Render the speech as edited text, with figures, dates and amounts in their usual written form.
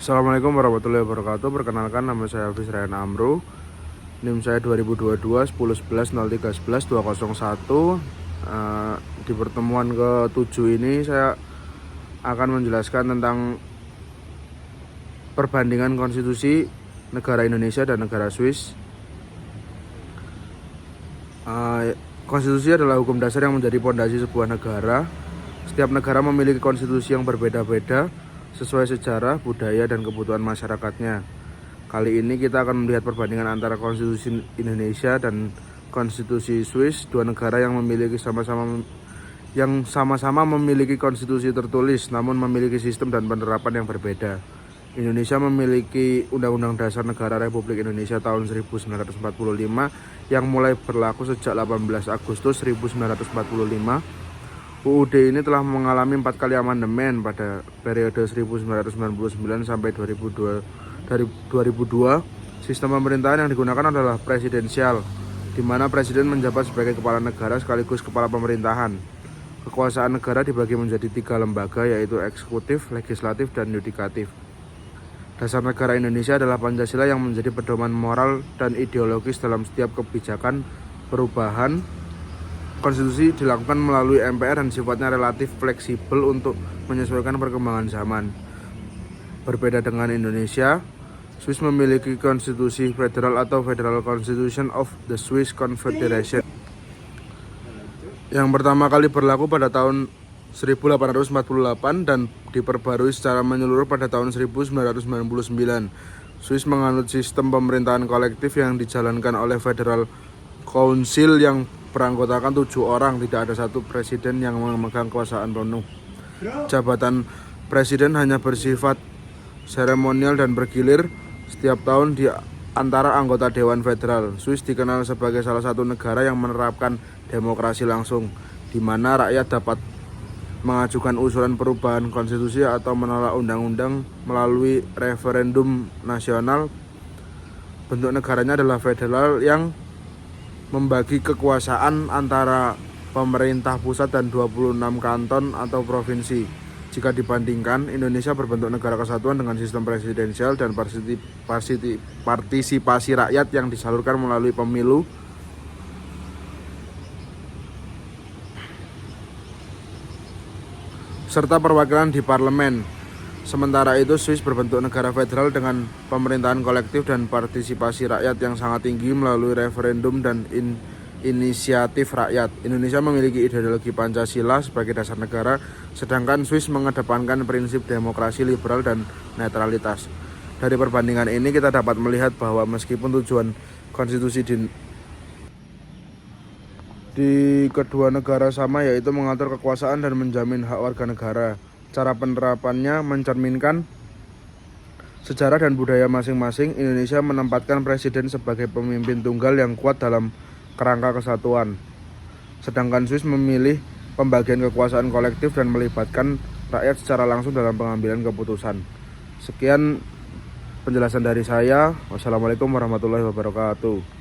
Assalamualaikum warahmatullahi wabarakatuh. Perkenalkan, nama saya Hafiz Ryan Amru. NIM saya 2022 10 11 03 11 201. Di pertemuan ke-7 ini saya akan menjelaskan tentang perbandingan konstitusi negara Indonesia dan negara Swiss. Konstitusi adalah hukum dasar yang menjadi pondasi sebuah negara. Setiap negara memiliki konstitusi yang berbeda-beda sesuai sejarah, budaya, dan kebutuhan masyarakatnya. Kali ini kita akan melihat perbandingan antara konstitusi Indonesia dan konstitusi Swiss, dua negara yang sama-sama memiliki konstitusi tertulis, namun memiliki sistem dan penerapan yang berbeda. Indonesia memiliki Undang-Undang Dasar Negara Republik Indonesia tahun 1945 yang mulai berlaku sejak 18 Agustus 1945. UUD ini telah mengalami 4 kali amandemen pada periode 1999 sampai 2002. Dari 2002, sistem pemerintahan yang digunakan adalah presidensial, di mana presiden menjabat sebagai kepala negara sekaligus kepala pemerintahan. Kekuasaan negara dibagi menjadi 3 lembaga, yaitu eksekutif, legislatif, dan yudikatif. Dasar negara Indonesia adalah Pancasila yang menjadi pedoman moral dan ideologis dalam setiap kebijakan perubahan. Konstitusi dilakukan melalui MPR dan sifatnya relatif fleksibel untuk menyesuaikan perkembangan zaman. Berbeda dengan Indonesia, Swiss memiliki konstitusi federal atau Federal Constitution of the Swiss Confederation yang pertama kali berlaku pada tahun 1848 dan diperbarui secara menyeluruh pada tahun 1999. Swiss menganut sistem pemerintahan kolektif yang dijalankan oleh Federal Council yang beranggotakan 7 orang, tidak ada satu presiden yang memegang kekuasaan penuh. Jabatan presiden hanya bersifat seremonial dan bergilir setiap tahun di antara anggota Dewan Federal. Swiss dikenal sebagai salah satu negara yang menerapkan demokrasi langsung, di mana rakyat dapat mengajukan usulan perubahan konstitusi atau menolak undang-undang melalui referendum nasional. Bentuk negaranya adalah federal yang membagi kekuasaan antara pemerintah pusat dan 26 kanton atau provinsi. Jika dibandingkan, Indonesia berbentuk negara kesatuan dengan sistem presidensial dan partisipasi rakyat yang disalurkan melalui pemilu. Serta perwakilan di parlemen. Sementara itu, Swiss berbentuk negara federal dengan pemerintahan kolektif dan partisipasi rakyat yang sangat tinggi melalui referendum dan inisiatif rakyat. Indonesia memiliki ideologi Pancasila sebagai dasar negara, sedangkan Swiss mengedepankan prinsip demokrasi liberal dan netralitas. Dari perbandingan ini kita dapat melihat bahwa meskipun tujuan konstitusi di kedua negara sama, yaitu mengatur kekuasaan dan menjamin hak warga negara, cara penerapannya mencerminkan sejarah dan budaya masing-masing. Indonesia menempatkan presiden sebagai pemimpin tunggal yang kuat dalam kerangka kesatuan. Sedangkan Swiss memilih pembagian kekuasaan kolektif dan melibatkan rakyat secara langsung dalam pengambilan keputusan. Sekian penjelasan dari saya. Wassalamualaikum warahmatullahi wabarakatuh.